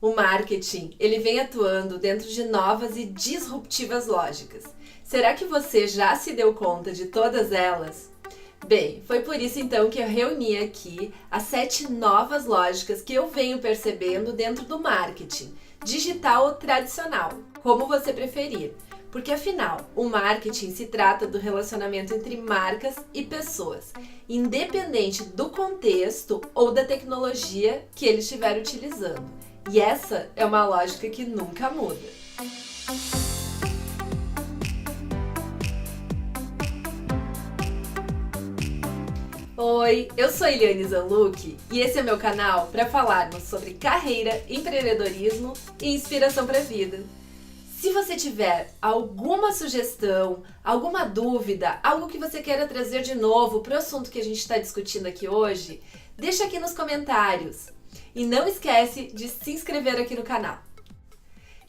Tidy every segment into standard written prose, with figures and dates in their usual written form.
O marketing, ele vem atuando dentro de novas e disruptivas lógicas. Será que você já se deu conta de todas elas? Bem, foi por isso então que eu reuni aqui as 7 novas lógicas que eu venho percebendo dentro do marketing, digital ou tradicional, como você preferir. Porque afinal, o marketing se trata do relacionamento entre marcas e pessoas, independente do contexto ou da tecnologia que eles estiverem utilizando. E essa é uma lógica que nunca muda. Oi, eu sou Eliane Zanluc e esse é meu canal para falarmos sobre carreira, empreendedorismo e inspiração para a vida. Se você tiver alguma sugestão, alguma dúvida, algo que você queira trazer de novo para o assunto que a gente está discutindo aqui hoje, deixa aqui nos comentários. E não esquece de se inscrever aqui no canal.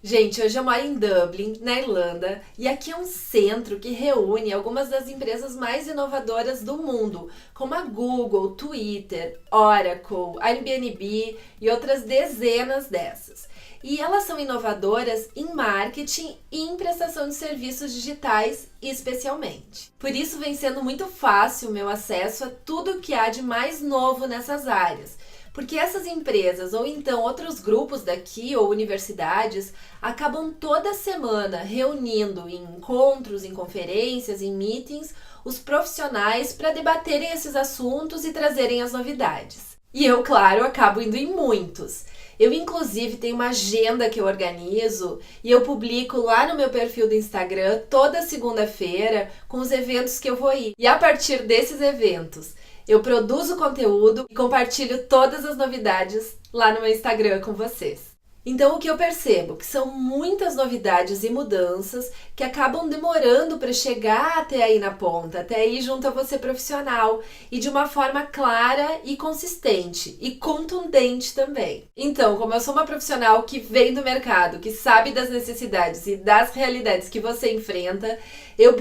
Gente, hoje eu moro em Dublin, na Irlanda, e aqui é um centro que reúne algumas das empresas mais inovadoras do mundo, como a Google, Twitter, Oracle, Airbnb e outras dezenas dessas. E elas são inovadoras em marketing e em prestação de serviços digitais especialmente. Por isso vem sendo muito fácil o meu acesso a tudo que há de mais novo nessas áreas. Porque essas empresas ou então outros grupos daqui ou universidades acabam toda semana reunindo em encontros, em conferências, em meetings, os profissionais para debaterem esses assuntos e trazerem as novidades. E eu, claro, acabo indo em muitos. Eu, inclusive, tenho uma agenda que eu organizo e eu publico lá no meu perfil do Instagram toda segunda-feira com os eventos que eu vou ir. E a partir desses eventos, eu produzo conteúdo e compartilho todas as novidades lá no meu Instagram com vocês. Então o que eu percebo? Que são muitas novidades e mudanças que acabam demorando para chegar até aí na ponta, até aí junto a você profissional e de uma forma clara e consistente e contundente também. Então, como eu sou uma profissional que vem do mercado, que sabe das necessidades e das realidades que você enfrenta, eu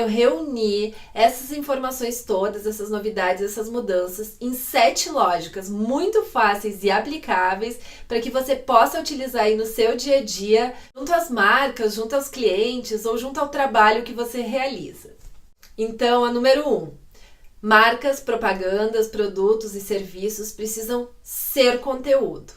reuni essas informações todas, essas novidades, essas mudanças em 7 lógicas muito fáceis e aplicáveis para que você possa utilizar aí no seu dia a dia, junto às marcas, junto aos clientes ou junto ao trabalho que você realiza. Então, a número 1. Marcas, propagandas, produtos e serviços precisam ser conteúdo.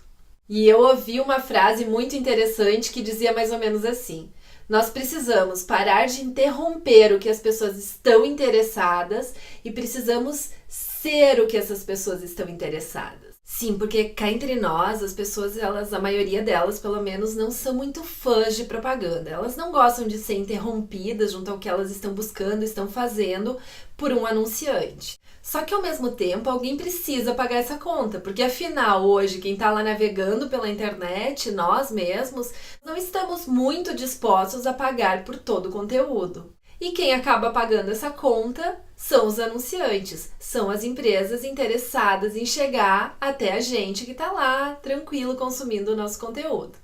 E eu ouvi uma frase muito interessante que dizia mais ou menos assim: nós precisamos parar de interromper o que as pessoas estão interessadas e precisamos ser o que essas pessoas estão interessadas. Sim, porque cá entre nós, as pessoas, a maioria delas, pelo menos, não são muito fãs de propaganda. Elas não gostam de ser interrompidas junto ao que elas estão buscando, estão fazendo por um anunciante. Só que ao mesmo tempo, alguém precisa pagar essa conta, porque afinal, hoje, quem está lá navegando pela internet, nós mesmos, não estamos muito dispostos a pagar por todo o conteúdo. E quem acaba pagando essa conta são os anunciantes, são as empresas interessadas em chegar até a gente que está lá, tranquilo, consumindo o nosso conteúdo.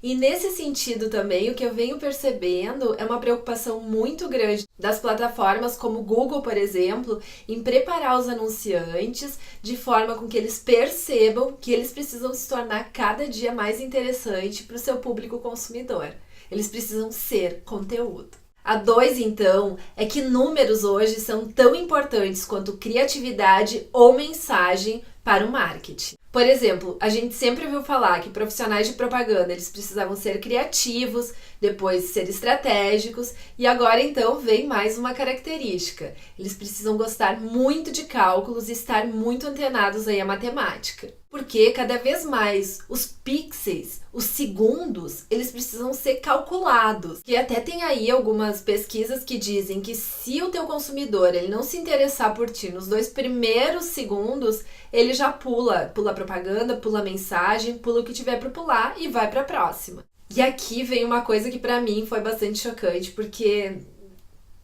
E nesse sentido também, o que eu venho percebendo é uma preocupação muito grande das plataformas como o Google, por exemplo, em preparar os anunciantes de forma com que eles percebam que eles precisam se tornar cada dia mais interessante para o seu público consumidor. Eles precisam ser conteúdo. A 2, então, é que números hoje são tão importantes quanto criatividade ou mensagem para o marketing. Por exemplo, a gente sempre ouviu falar que profissionais de propaganda eles precisavam ser criativos, depois ser estratégicos e agora então vem mais uma característica. Eles precisam gostar muito de cálculos e estar muito antenados aí à matemática. Porque cada vez mais os pixels, os segundos, eles precisam ser calculados. E até tem aí algumas pesquisas que dizem que se o teu consumidor ele não se interessar por ti nos 2 primeiros segundos, ele já pula propaganda, pula mensagem, pula o que tiver para pular e vai para a próxima. E aqui vem uma coisa que para mim foi bastante chocante, porque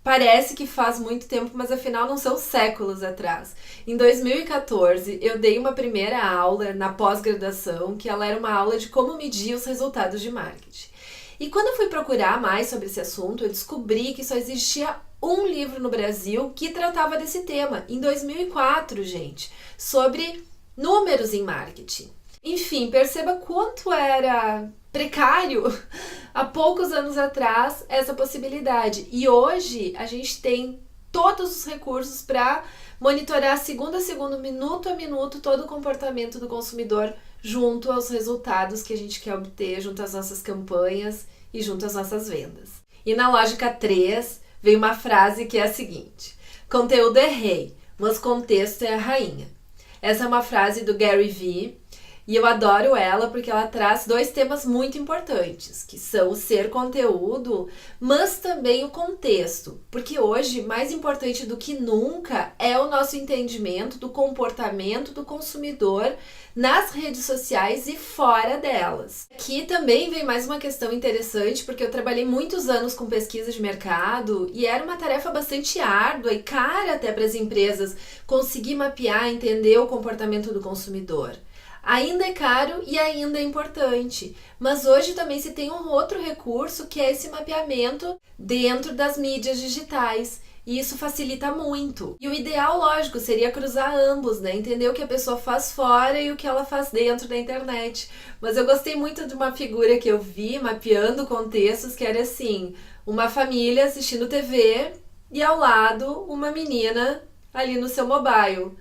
parece que faz muito tempo, mas afinal não são séculos atrás. Em 2014, eu dei uma primeira aula na pós-graduação, que ela era uma aula de como medir os resultados de marketing. E quando eu fui procurar mais sobre esse assunto, eu descobri que só existia um livro no Brasil que tratava desse tema, em 2004, gente, sobre números em marketing. Enfim, perceba quanto era precário há poucos anos atrás essa possibilidade. E hoje a gente tem todos os recursos para monitorar segundo a segundo, minuto a minuto, todo o comportamento do consumidor junto aos resultados que a gente quer obter, junto às nossas campanhas e junto às nossas vendas. E na lógica 3 vem uma frase que é a seguinte: conteúdo é rei, mas contexto é a rainha. Essa é uma frase do Gary Vee e eu adoro ela porque ela traz 2 temas muito importantes, que são o ser conteúdo, mas também o contexto. Porque hoje, mais importante do que nunca, é o nosso entendimento do comportamento do consumidor nas redes sociais e fora delas. Aqui também vem mais uma questão interessante, porque eu trabalhei muitos anos com pesquisa de mercado e era uma tarefa bastante árdua e cara até para as empresas conseguir mapear, entender o comportamento do consumidor. Ainda é caro e ainda é importante, mas hoje também se tem um outro recurso que é esse mapeamento dentro das mídias digitais. E isso facilita muito. E o ideal, lógico, seria cruzar ambos, né? Entender o que a pessoa faz fora e o que ela faz dentro da internet. Mas eu gostei muito de uma figura que eu vi mapeando contextos, que era assim, uma família assistindo TV e ao lado uma menina ali no seu mobile.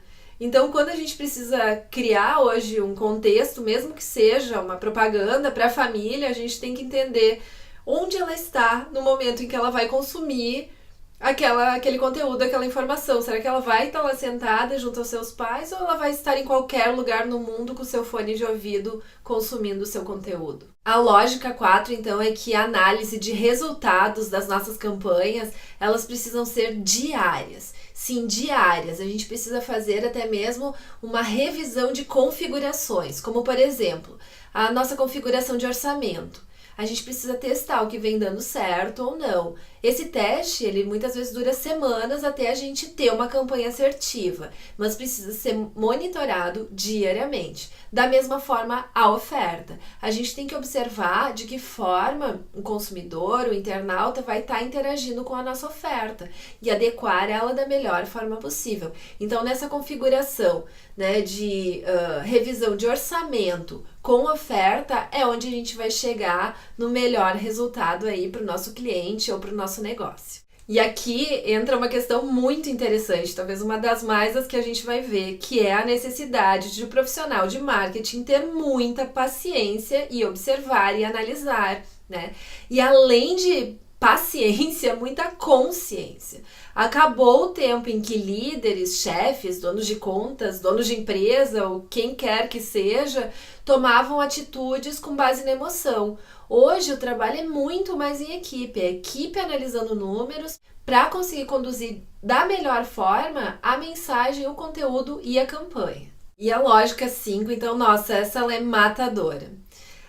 Então, quando a gente precisa criar hoje um contexto, mesmo que seja uma propaganda para a família, a gente tem que entender onde ela está no momento em que ela vai consumir aquele conteúdo, aquela informação. Será que ela vai estar lá sentada junto aos seus pais ou ela vai estar em qualquer lugar no mundo com seu fone de ouvido consumindo o seu conteúdo? A lógica 4, então, é que a análise de resultados das nossas campanhas, elas precisam ser diárias. Sim, diárias. A gente precisa fazer até mesmo uma revisão de configurações, como, por exemplo, a nossa configuração de orçamento. A gente precisa testar o que vem dando certo ou não. Esse teste, ele muitas vezes dura semanas até a gente ter uma campanha assertiva, mas precisa ser monitorado diariamente. Da mesma forma, a oferta. A gente tem que observar de que forma o consumidor, o internauta, vai estar interagindo com a nossa oferta e adequar ela da melhor forma possível. Então, nessa configuração, né, de revisão de orçamento com oferta, é onde a gente vai chegar no melhor resultado aí para o nosso cliente ou para o nosso negócio. E aqui entra uma questão muito interessante, talvez uma das mais as que a gente vai ver, que é a necessidade de um profissional de marketing ter muita paciência e observar e analisar, né? E além de paciência, muita consciência. Acabou o tempo em que líderes, chefes, donos de contas, donos de empresa ou quem quer que seja, tomavam atitudes com base na emoção. Hoje o trabalho é muito mais em equipe, a equipe analisando números para conseguir conduzir da melhor forma a mensagem, o conteúdo e a campanha. E a lógica 5, então, nossa, essa ela é matadora.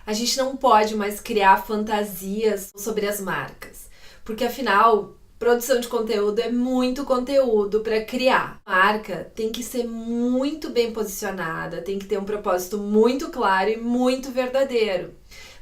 A gente não pode mais criar fantasias sobre as marcas, porque afinal, produção de conteúdo é muito conteúdo para criar. A marca tem que ser muito bem posicionada, tem que ter um propósito muito claro e muito verdadeiro.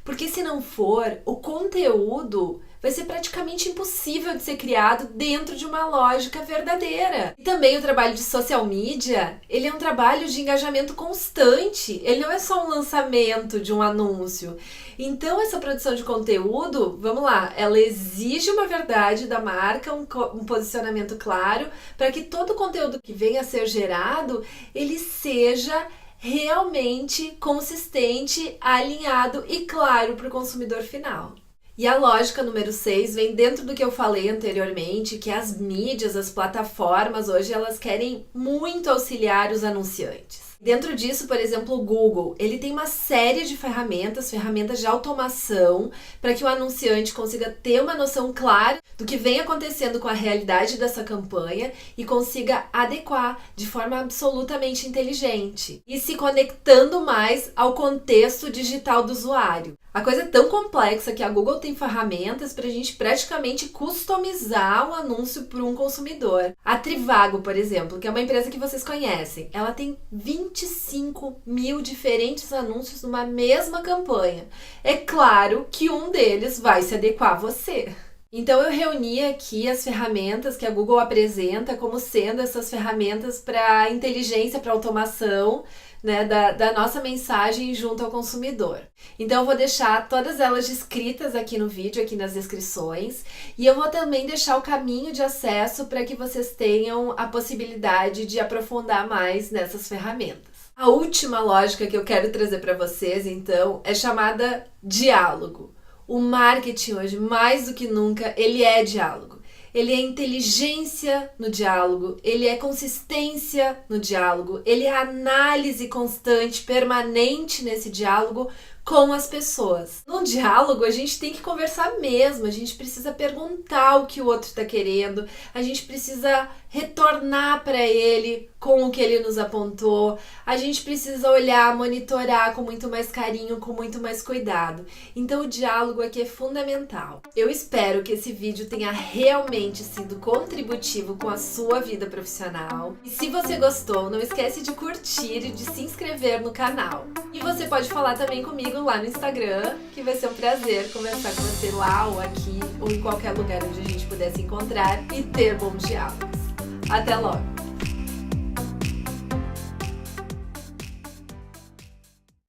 Porque se não for, o conteúdo vai ser praticamente impossível de ser criado dentro de uma lógica verdadeira. E também o trabalho de social media, ele é um trabalho de engajamento constante, ele não é só um lançamento de um anúncio. Então essa produção de conteúdo, vamos lá, ela exige uma verdade da marca, um posicionamento claro, para que todo o conteúdo que venha a ser gerado, ele seja realmente consistente, alinhado e claro para o consumidor final. E a lógica número 6 vem dentro do que eu falei anteriormente, que as mídias, as plataformas, hoje elas querem muito auxiliar os anunciantes. Dentro disso, por exemplo, o Google, ele tem uma série de ferramentas de automação para que o anunciante consiga ter uma noção clara do que vem acontecendo com a realidade dessa campanha e consiga adequar de forma absolutamente inteligente e se conectando mais ao contexto digital do usuário. A coisa é tão complexa que a Google tem ferramentas para a gente praticamente customizar o anúncio para um consumidor. A Trivago, por exemplo, que é uma empresa que vocês conhecem, ela tem 25 mil diferentes anúncios numa mesma campanha. É claro que um deles vai se adequar a você. Então eu reuni aqui as ferramentas que a Google apresenta como sendo essas ferramentas para inteligência, para automação, né, da nossa mensagem junto ao consumidor. Então eu vou deixar todas elas descritas aqui no vídeo, aqui nas descrições, e eu vou também deixar o caminho de acesso para que vocês tenham a possibilidade de aprofundar mais nessas ferramentas. A última lógica que eu quero trazer para vocês, então, é chamada diálogo. O marketing hoje, mais do que nunca, ele é diálogo. Ele é inteligência no diálogo, ele é consistência no diálogo, ele é análise constante, permanente nesse diálogo com as pessoas. No diálogo, a gente tem que conversar mesmo, a gente precisa perguntar o que o outro está querendo, a gente precisa retornar para ele com o que ele nos apontou, a gente precisa olhar, monitorar com muito mais carinho, com muito mais cuidado. Então o diálogo aqui é fundamental. Eu espero que esse vídeo tenha realmente sido contributivo com a sua vida profissional. E se você gostou, não esquece de curtir e de se inscrever no canal. E você pode falar também comigo lá no Instagram, que vai ser um prazer conversar com você lá ou aqui ou em qualquer lugar onde a gente pudesse encontrar e ter bons diálogos. Até logo!